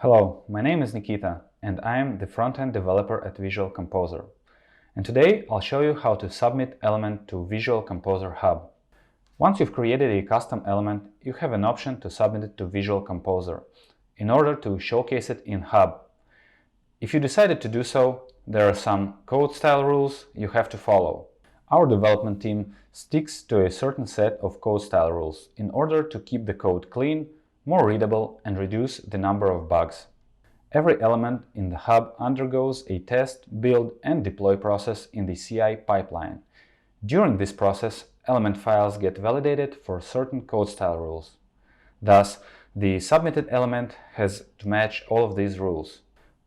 Hello, my name is Nikita and I am the front-end developer at Visual Composer. And today I'll show you how to submit element to Visual Composer Hub. Once you've created a custom element, you have an option to submit it to Visual Composer in order to showcase it in Hub. If you decided to do so, there are some code style rules you have to follow. Our development team sticks to a certain set of code style rules in order to keep the code clean, more readable, and reduce the number of bugs. Every element in the hub undergoes a test, build, and deploy process in the CI pipeline. During this process, element files get validated for certain code style rules. Thus, the submitted element has to match all of these rules.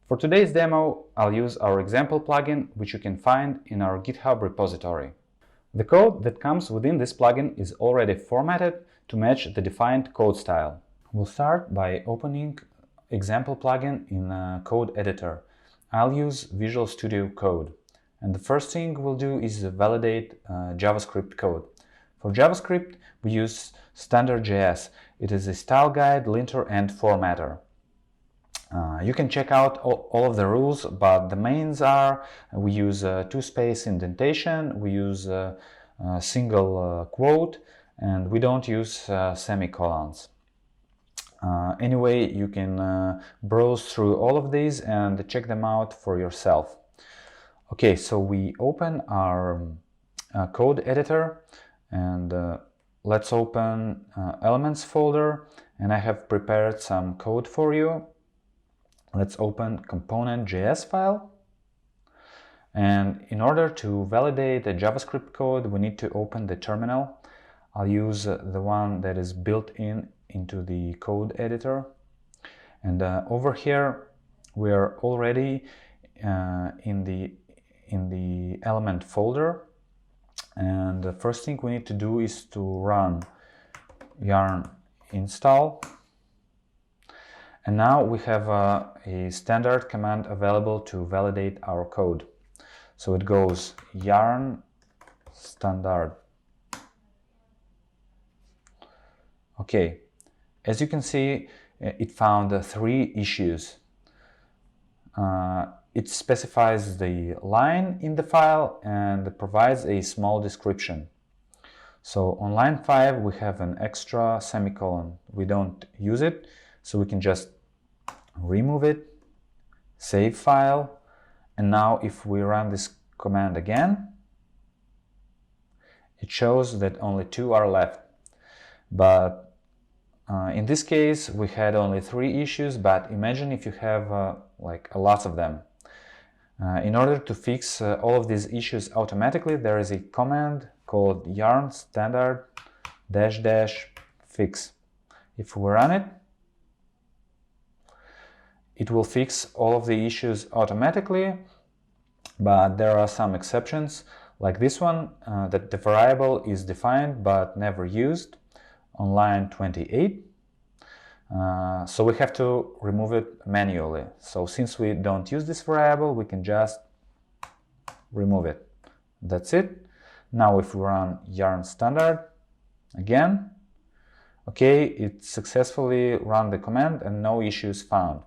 For today's demo, I'll use our example plugin, which you can find in our GitHub repository. The code that comes within this plugin is already formatted to match the defined code style. We'll start by opening example plugin in code editor. I'll use Visual Studio Code. And the first thing we'll do is validate JavaScript code. For JavaScript, we use Standard.js. It is a style guide, linter, and formatter. You can check out all of the rules, but the mains are we use two-space indentation, we use a single quote, and we don't use semicolons. Anyway, you can browse through all of these and check them out for yourself. Okay, so we open our code editor and let's open elements folder, and I have prepared some code for you. Let's open component.js file. And in order to validate the JavaScript code, we need to open the terminal. I'll use the one that is built into the code editor. And over here, we are already in the element folder. And the first thing we need to do is to run yarn install. And now we have a standard command available to validate our code. So it goes yarn standard. Okay, as you can see, it found three issues. It specifies the line in the file and provides a small description. So on line 5 we have an extra semicolon. We don't use it, so we can just remove it, save file, and now if we run this command again, it shows that only 2 are left. But in this case we had only 3 issues, but imagine if you have like a lot of them. In order to fix all of these issues automatically, there is a command called yarn standard -- fix. If we run it, it will fix all of the issues automatically, but there are some exceptions, like this one, that the variable is defined but never used on line 28. So we have to remove it manually. So since we don't use this variable, we can just remove it. That's it. Now if we run yarn standard again, okay, it successfully ran the command and no issues found.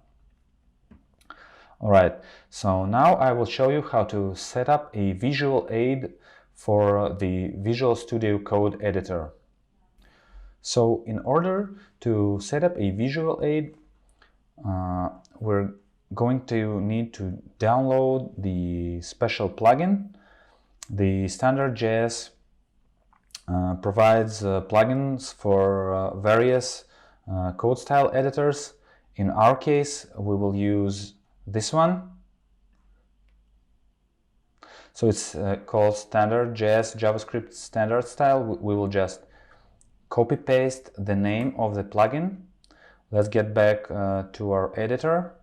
Alright, so now I will show you how to set up a visual aid for the Visual Studio Code editor. So in order to set up a visual aid, we're going to need to download the special plugin. The Standard.js provides plugins for various code style editors. In our case, we will use this one. So it's called Standard.js JavaScript Standard Style. We will just copy paste the name of the plugin. Let's get back to our editor.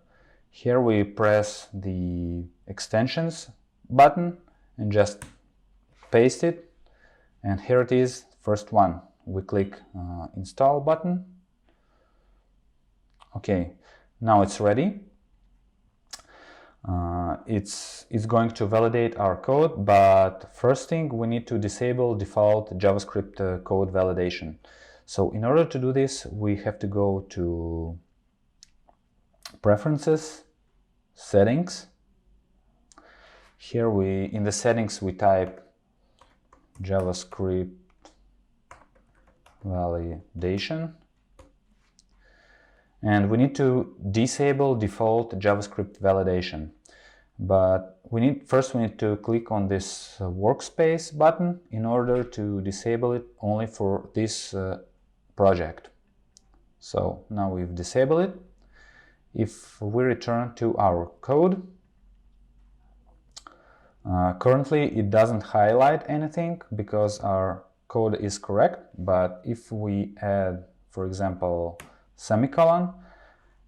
Here we press the extensions button and just paste it. And here it is, first one. We click install button. Okay, now it's ready. It's going to validate our code, but first thing we need to disable default JavaScript code validation. So in order to do this, we have to go to Preferences, Settings. Here in the settings we type JavaScript validation, and we need to disable default JavaScript validation. But we need to click on this workspace button in order to disable it only for this project. So now we've disabled it. If we return to our code, currently it doesn't highlight anything because our code is correct, but if we add, for example, semicolon,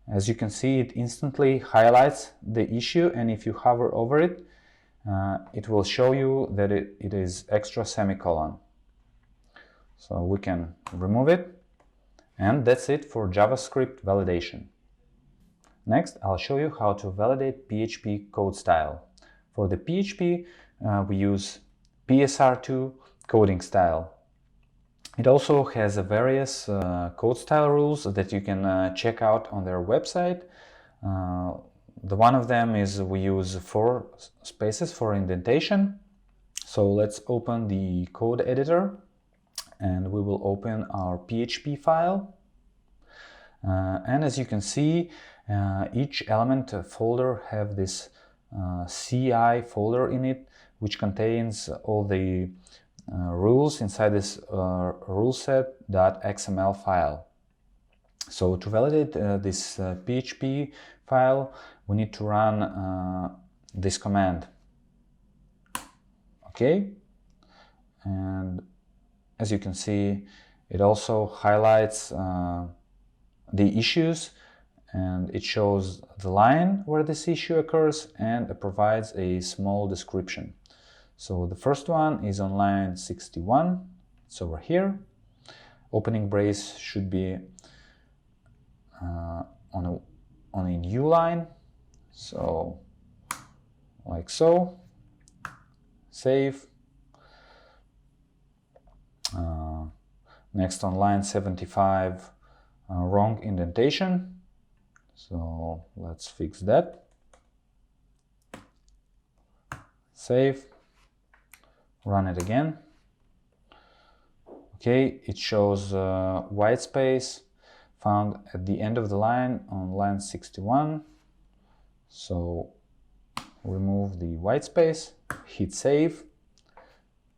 as you can see, it instantly highlights the issue, and if you hover over it, it will show you that it is extra semicolon. So we can remove it, and that's it for JavaScript validation. Next, I'll show you how to validate PHP code style. For the PHP, we use PSR2 coding style. It also has various code style rules that you can check out on their website. The one of them is we use 4 spaces for indentation. So let's open the code editor and we will open our PHP file. And as you can see, each element folder have this CI folder in it, which contains all the rules inside this ruleset.xml file. So to validate this PHP file, we need to run this command. Okay, and as you can see, it also highlights the issues, and it shows the line where this issue occurs, and it provides a small description. So the first one is on line 61, it's over here. Opening brace should be on a new line, so like so. Save. Next on line 75, wrong indentation, so let's fix that. Save. Run it again. Okay, it shows white space found at the end of the line on line 61. So remove the white space, hit save,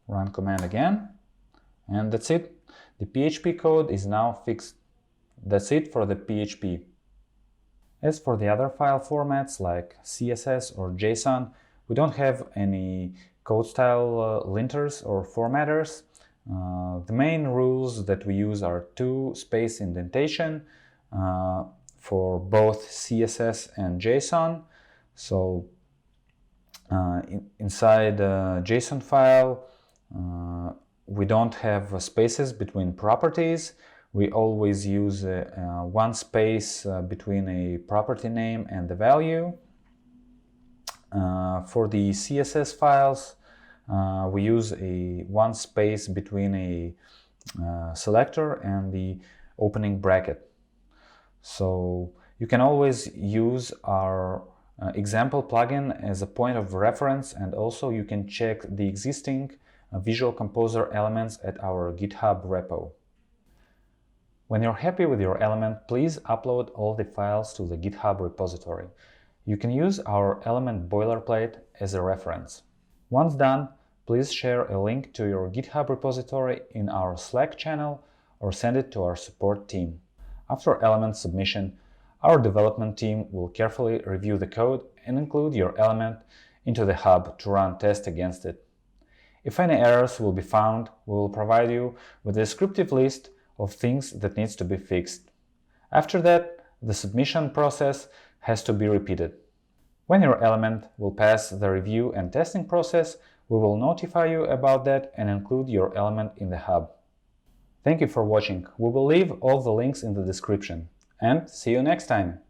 run command again, and that's it. The PHP code is now fixed. That's it for the PHP. As for the other file formats like CSS or JSON, we don't have any code style linters or formatters. The main rules that we use are 2 space indentation for both CSS and JSON. So inside the JSON file, we don't have spaces between properties. We always use 1 space between a property name and the value. For the CSS files, we use a 1 space between a selector and the opening bracket. So you can always use our example plugin as a point of reference, and also you can check the existing Visual Composer elements at our GitHub repo. When you're happy with your element, please upload all the files to the GitHub repository. You can use our element boilerplate as a reference. Once done, please share a link to your GitHub repository in our Slack channel or send it to our support team. After element submission, our development team will carefully review the code and include your element into the hub to run tests against it. If any errors will be found, we will provide you with a descriptive list of things that needs to be fixed. After that, the submission process has to be repeated. When your element will pass the review and testing process, we will notify you about that and include your element in the hub. Thank you for watching. We will leave all the links in the description. And see you next time!